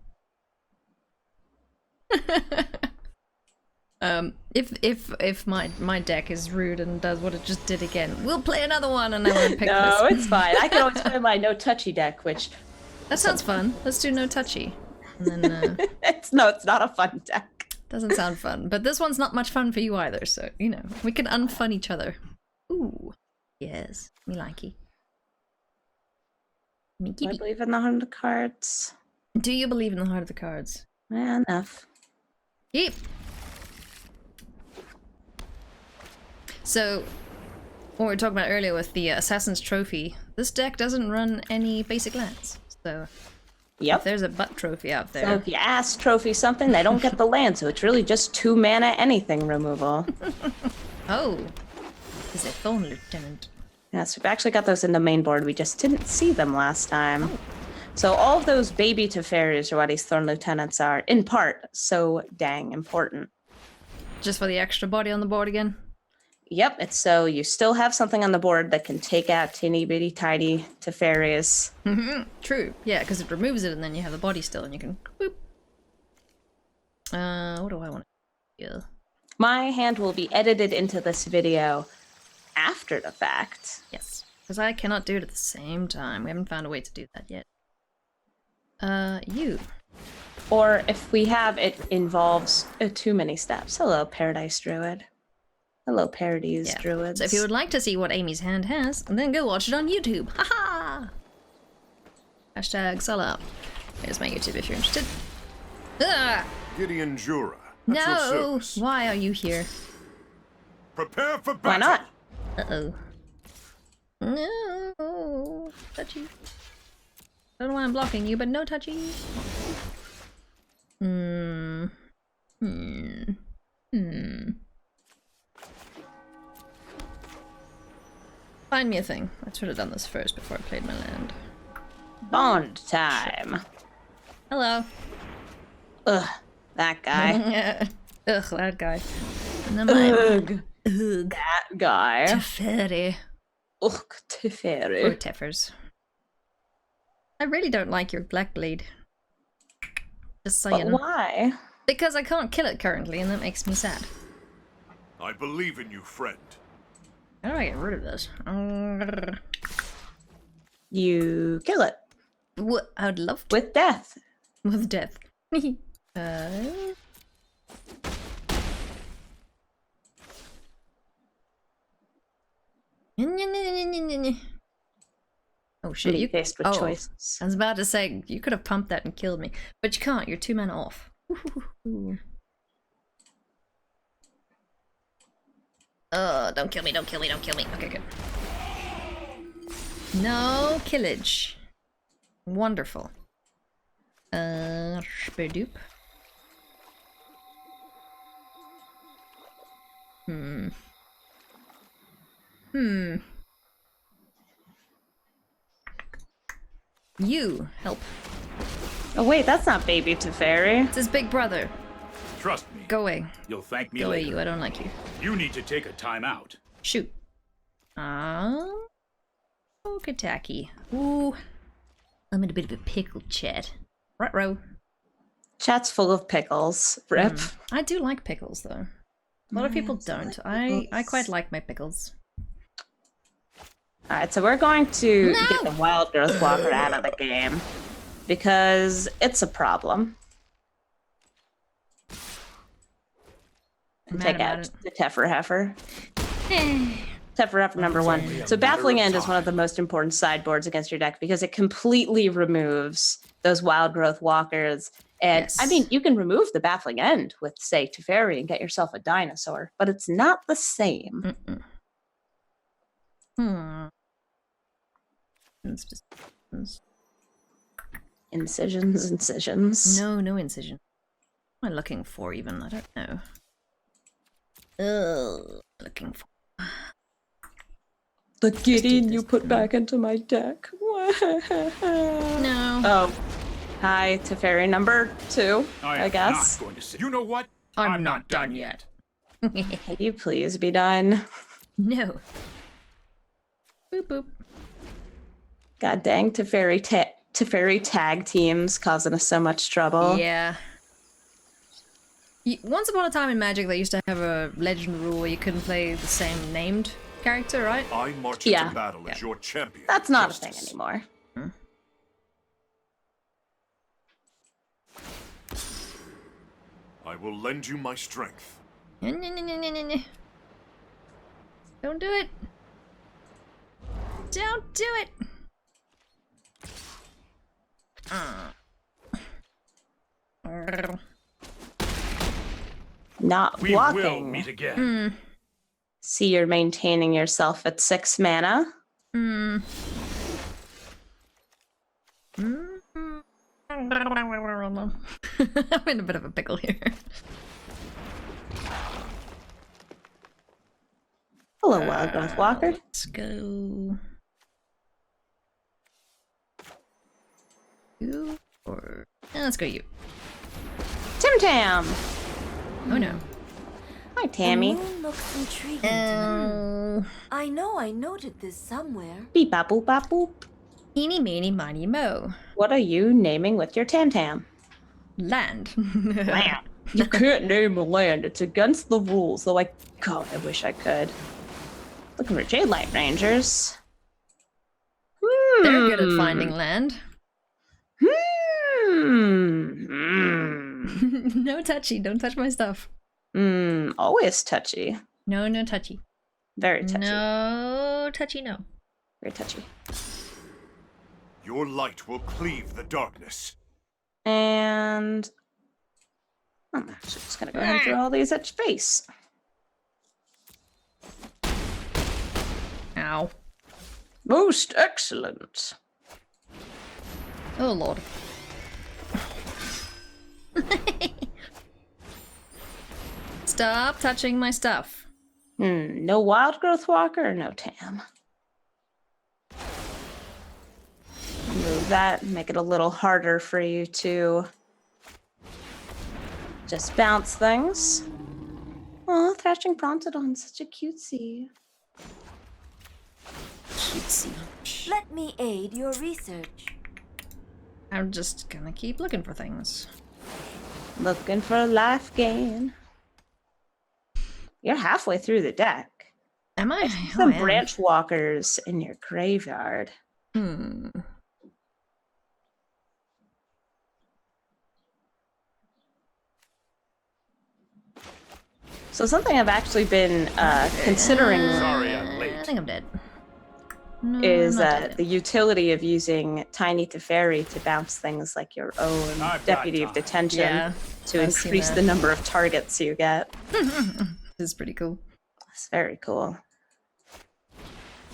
If my deck is rude and does what it just did again, we'll play another one and I won't pick this. No, it's fine. I can always play my no touchy deck, which... That sounds fun. Let's do no touchy. And then, it's not a fun deck. Doesn't sound fun, but this one's not much fun for you either, so, you know, we can unfun each other. Ooh. Yes, me likey. Me I believe in the heart of the cards. Do you believe in the heart of the cards? Yeah, enough. Yep. So, what we were talking about earlier with the Assassin's Trophy, this deck doesn't run any basic lands, so... Yep. If there's a butt trophy out there. So if you ask trophy something, they don't get the land, so it's really just 2 mana anything removal. Oh. Is it Thorn Lieutenant? Yes, we've actually got those in the main board. We just didn't see them last time. Oh. So all of those baby Teferis are what these Thorn Lieutenants are, in part, so dang important. Just for the extra body on the board again? Yep, it's so you still have something on the board that can take out teeny bitty tiny Teferis. True, yeah, because it removes it and then you have the body still and you can boop. What do I want to do? My hand will be edited into this video after the fact. Yes, because I cannot do it at the same time. We haven't found a way to do that yet. You. Or if we have, it involves too many steps. Hello, Paradise Druid. Hello, Parodies, Druids. So if you would like to see what Amy's hand has, then go watch it on YouTube. Haha! Hashtag sell out. There's my YouTube if you're interested. Ah! Gideon Jura. At your No! service. Why are you here? Prepare for battle. Why not? Uh-oh. No! Touchy. I don't know why I'm blocking you, but no touchy. Find me a thing. I should have done this first before I played my land. Bond time. Hello. Ugh, that guy. Ugh, that guy. And then my Ugh, ugh. that guy. Teferi. Ugh, Or Teferi. Teffers. I really don't like your black blade. Just so But you know. why? Because I can't kill it currently, and that makes me sad. I believe in you, friend. How do I get rid of this? You kill it What? I would love to. with death. With death. Oh shit, Be you faced with oh, choices. I was about to say, you could have pumped that and killed me. But you can't, you're 2 men off. Don't kill me, don't kill me, don't kill me. Okay, good. No killage. Wonderful. Spadoop. You help. Oh wait, that's not baby Teferi. It's his big brother. Trust me. Go away. You'll thank me Go away, later. you. I don't like you. You need to take a time out. Shoot. Okataki. Ooh. I'm in a bit of a pickle, chat. Ruh-roh. Chat's full of pickles. Rip. I do like pickles, though. A lot of people don't. I quite like my pickles. Alright, so we're going to get the Wild Growth Walker out of the game. Because it's a problem. And Mad take about out it. the Teffer Heifer. Teffer Heifer number 1. So Baffling End is one of the most important sideboards against your deck because it completely removes those Wild Growth Walkers. And Yes. I mean, you can remove the Baffling End with, say, Teferi and get yourself a dinosaur, but it's not the same. It's just... Incisions. No incision. What am I looking for, even? I don't know. Ugh. Looking for... The Gideon you this. put back into my deck. No. Oh. Hi, Teferi number 2, I am I guess. not going to sit. You know what? I'm not done yet. Can you please be done? No. Boop boop. God dang, Teferi tag teams causing us so much trouble. Yeah. Once upon a time in Magic, they used to have a legend rule where you couldn't play the same named character, right? I march Yeah. into battle as your champion. That's not Justice. a thing anymore. I will lend you my strength. Don't do it. Don't do it. Not We will blocking. meet again. See, you're maintaining yourself at 6 mana. I'm in a bit of a pickle here. Hello, Wild Growth Walker. Let's go. You or let's go you. Tim Tam. Oh no. Hi, Tammy. The moon looks intriguing. Oh. I know I noted this somewhere. Beep bop boop bop boop. Eeny meeny miny mo. What are you naming with your Tam Tam? Land. Land. You can't name a land. It's against the rules. Though, God, I wish I could. Looking for Jade Light Rangers. They're good at finding land. No touchy. Don't touch my stuff. Always touchy. No touchy. Very touchy. No touchy. No. Very touchy. Your light will cleave the darkness. And I'm actually just gonna go ahead and throw all these at your face. Ow. Most excellent. Oh lord. Stop touching my stuff. No wild growth walker or no tam. Move that, make it a little harder for you to just bounce things. Oh, Thrashing Promptodon, such a cutesy. Cutesy. Let me aid your research. I'm just gonna keep looking for things. Looking for a life gain. You're halfway through the deck. Am I? Some branch walkers in your graveyard. So something I've actually been considering Sorry, I'm I late. think I'm dead. No, is I'm not dead. the utility of using Tiny Teferi to bounce things like your own I've got Deputy of time. Detention Yeah, to I've seen increase that. the number of targets you get. This is pretty cool. It's very cool.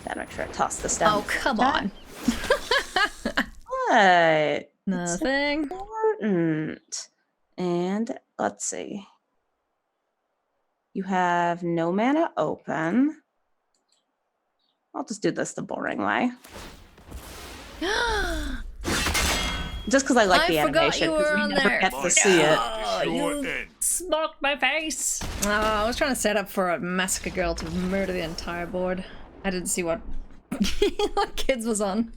Gotta make sure I toss this down. Oh, come on. What? Nothing. Important. And let's see. You have no mana open. I'll just do this the boring way. Just because I like the forgot animation, you because were we on never there. get to see it. Oh, Sure you end. smoked my face. Oh, I was trying to set up for a massacre girl to murder the entire board. I didn't see what what kids was on.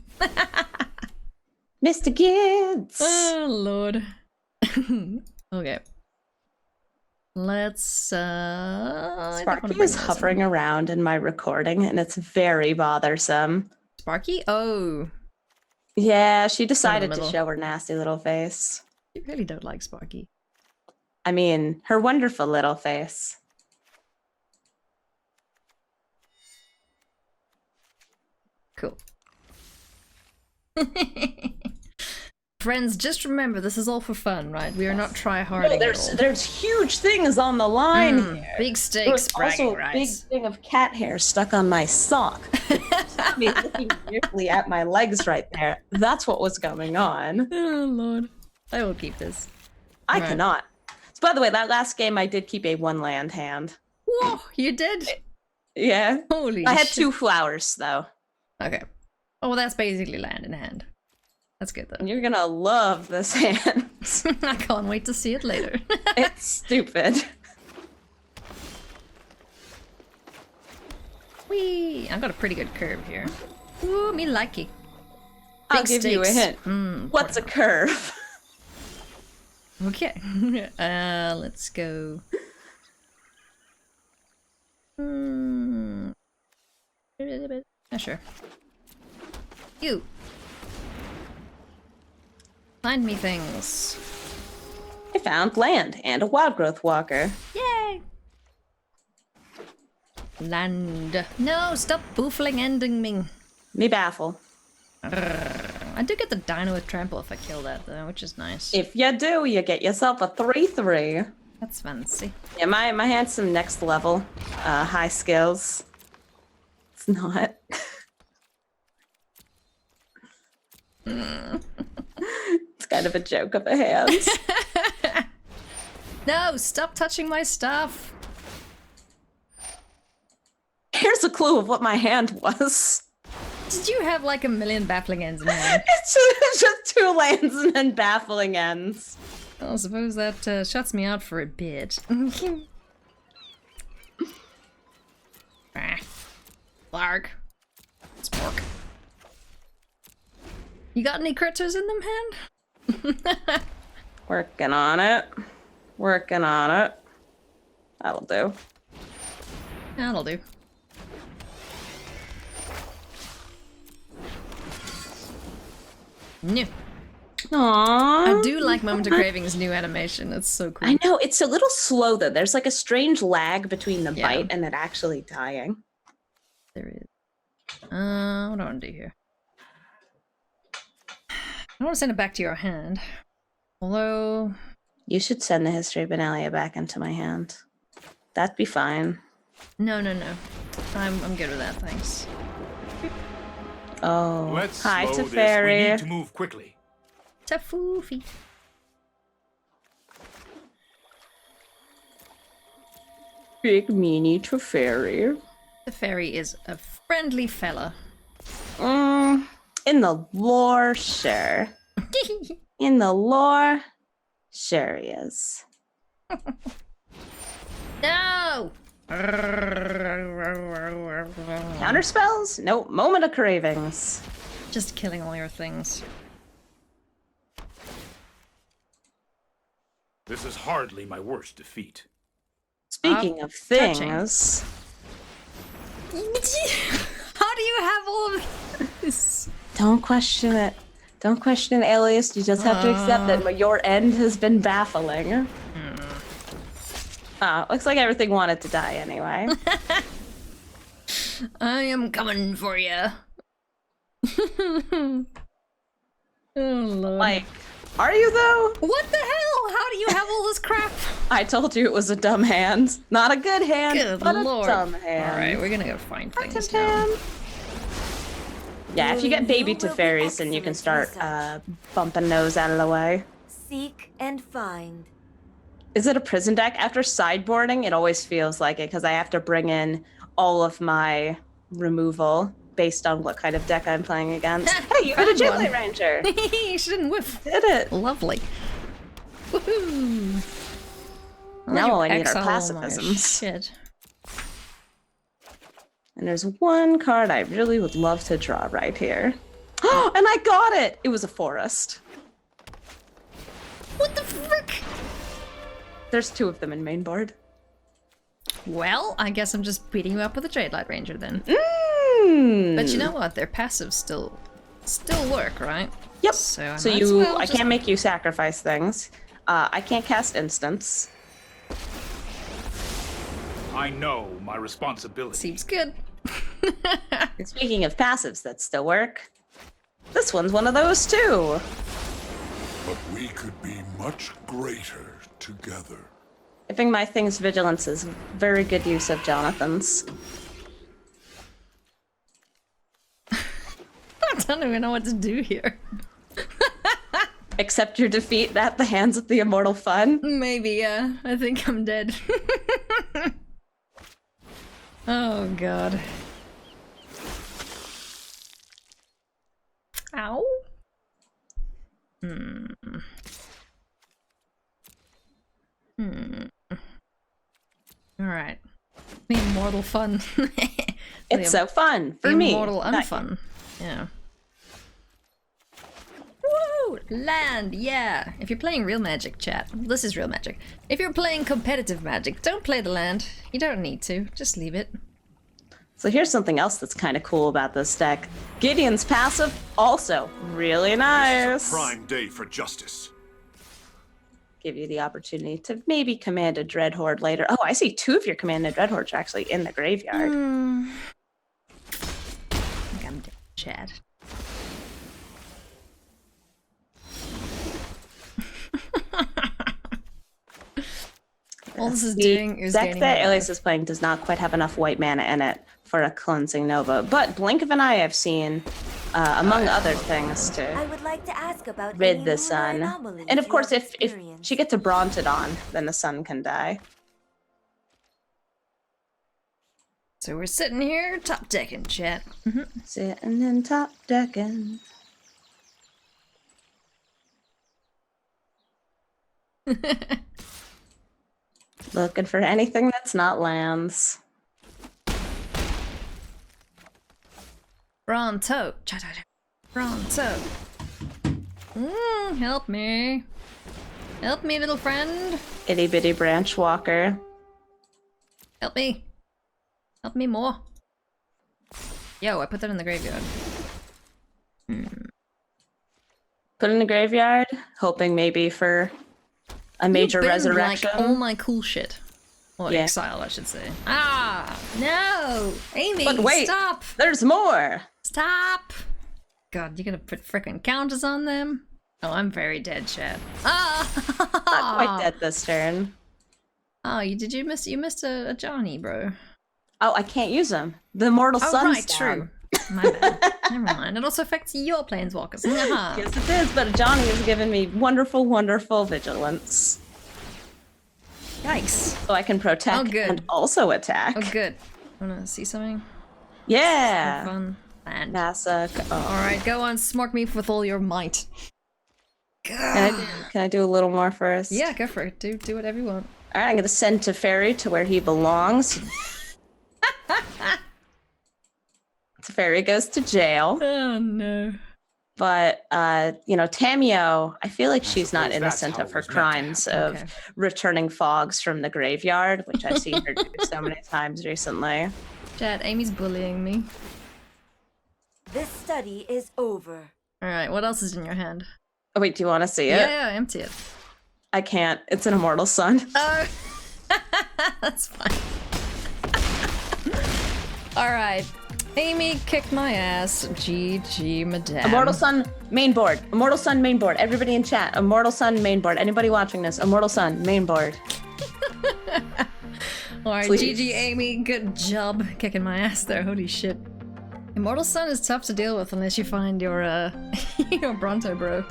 Mr. Gibbs! Oh lord. Okay. Let's I don't wanna Sparky bring is those in. hovering around in my recording, and it's very bothersome. Sparky? Oh. Yeah, she decided to middle. show her nasty little face. You really don't like Sparky. I mean, her wonderful little face. Cool. Friends, just remember this is all for fun, right? We are not try-harding at all. There's huge things on the line here. Big There stakes, was bragging also a big rights. thing of cat hair stuck on my sock. Me looking weirdly at my legs right there. That's what was going on. Oh lord. I will keep this. I Right. cannot. So, by the way, that last game I did keep a one land hand. Whoa, you did? Yeah. Holy I had shit. 2 flowers though. Okay. Oh, well, that's basically land in hand. That's good though. You're gonna love this hand. I can't wait to see it later. It's stupid. Whee! I've got a pretty good curve here. Ooh, me likey. I'll Big give you a stakes. hint. What's a curve? Okay. Let's go. Yeah, sure. You. Find me things. I found land and a wild growth walker. Yay! Land. No, stop boofling ending me. Me baffle. I do get the dino with trample if I kill that though, which is nice. If you do, you get yourself a 3/3. That's fancy. Yeah, my hand's some next level. High skills. It's not. It's kind of a joke of a hand. No, stop touching my stuff. Here's a clue of what my hand was. Did you have like a million baffling ends in hand? It's just 2 lands and then baffling ends. Well, I suppose that shuts me out for a bit. Lark. Spork. You got any critters in them, hand? Working on it. Working on it. That'll do. That'll do. No. Aww. I do like Moment of Craving's new animation. It's so cool. I know, it's a little slow though. There's like a strange lag between the Yeah. bite and it actually dying. There is. What do I want to do here? I want to send it back to your hand. Although... You should send the history of Benalia back into my hand. That'd be fine. No. I'm good with that, thanks. Oh, Let's hi slow to this. Fairy. We need to move quickly. Tafoofy. Big meanie to Fairy. The fairy is a friendly fella. In the lore, sure. In the lore, sure he is. No! Counter spells? Nope. Moment of cravings. Just killing all your things. This is hardly my worst defeat. Speaking of touching. things, How do you have all of this? don't question it. Don't question it, Alias. You just have to accept that your end has been baffling. Looks like everything wanted to die anyway. I am coming for you. Oh, Lord. Like, are you though? What the hell? How do you have all this crap? I told you it was a dumb hand. Not a good hand, Good but Lord. a dumb hand. Alright, we're gonna go find things Protect now. hand. Yeah, if you get baby You to will be fairies, then you can excellent start research. bumping those out of the way. Seek and find. Is it a prison deck? After sideboarding, it always feels like it because I have to bring in all of my removal based on what kind of deck I'm playing against. Hey, you got a Found one. Ghibli Ranger! She didn't whiff. Did it! Lovely. Woohoo! Now all I need are Exile all my pacifisms. Shit. And there's one card I really would love to draw right here. Oh, and I got it! It was a forest. What the frick? There's two of them in main board. Well, I guess I'm just beating you up with a Jade Light Ranger then. But But you know what? Their passives still work, right? Yep. So I So might as you, well I just- can't make you sacrifice things. I can't cast instants. I know my responsibility. Seems good. And speaking of passives that still work, this one's one of those too. But we could be much greater together. Giving my things vigilance is very good use of Jonathan's. I don't even know what to do here. Accept your defeat at the hands of the immortal fun. Maybe, yeah. I think I'm dead. Oh, God. Ow. Alright. The immortal fun. It's so fun for the me. Immortal not you. unfun. Yeah. Woo! Land, yeah. If you're playing real Magic, chat. This is real Magic. If you're playing competitive Magic, don't play the land. You don't need to. Just leave it. So here's something else that's kind of cool about this deck. Gideon's passive, also really nice. Prime day for justice. Give you the opportunity to maybe command a Dread Horde later. Oh, I see two of your commanded Dread Hordes are actually in the graveyard. I think I'm dead, Chad. All this is The doing is deck gaining that my Alias life. is playing does not quite have enough white mana in it for a cleansing Nova, but Blink of an Eye I've seen, among other things, I to would like to ask about rid any the lunar sun. anomalies And of you course, have if experienced. she gets a Brontodon, then the sun can die. So we're sitting here top decking, chat. Sitting in top decking. Looking for anything that's not lands. Bronto. Bronto. Help me. Help me, little friend. Itty bitty branch walker. Help me. Help me more. Yo, I put that in the graveyard. Put in the graveyard, hoping maybe for a major You binned, resurrection. Like all my cool shit. Or Yeah. exile, I should say. Ah, no, Amy, But wait, stop, there's more. stop. God, you're gonna put frickin' counters on them? Oh, I'm very dead, chat. Ah! Not quite dead this turn. Oh, you missed a Johnny, bro. Oh, I can't use him. The Immortal Oh, Sun's right, down. true. My bad. Never mind. It also affects your planeswalkers. Yes, it is, but Johnny has given me wonderful, wonderful vigilance. Yikes. So I can protect and also attack. Oh, good. Wanna see something? Yeah. Fun. And NASA. Oh. Alright, go on, smork me with all your might. Can I do a little more first? Yeah, go for it. Do whatever you want. Alright, I'm gonna send Teferi to where he belongs. Teferi goes to jail. Oh no. But you know, Tamio, I feel like she's not innocent of her crimes of returning fogs from the graveyard, which I've seen her do so many times recently. Chat, Amy's bullying me. This study is over. Alright, what else is in your hand? Oh wait, do you want to see it? Yeah, empty it. I can't. It's an Immortal Sun. Oh, that's fine. Alright. Amy kicked my ass. GG, madame. Immortal Sun main board. Immortal Sun main board. Everybody in chat. Immortal Sun main board. Anybody watching this? Immortal Sun main board. Alright, GG, Amy. Good job kicking my ass there. Holy shit. Immortal Sun is tough to deal with unless you find your your Bronto bro.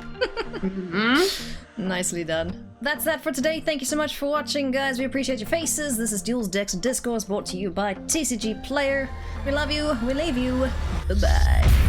Nicely done. That's that for today. Thank you so much for watching, guys. We appreciate your faces. This is Duels, Decks, and Discourse brought to you by TCG Player. We love you. We leave you. Bye-bye.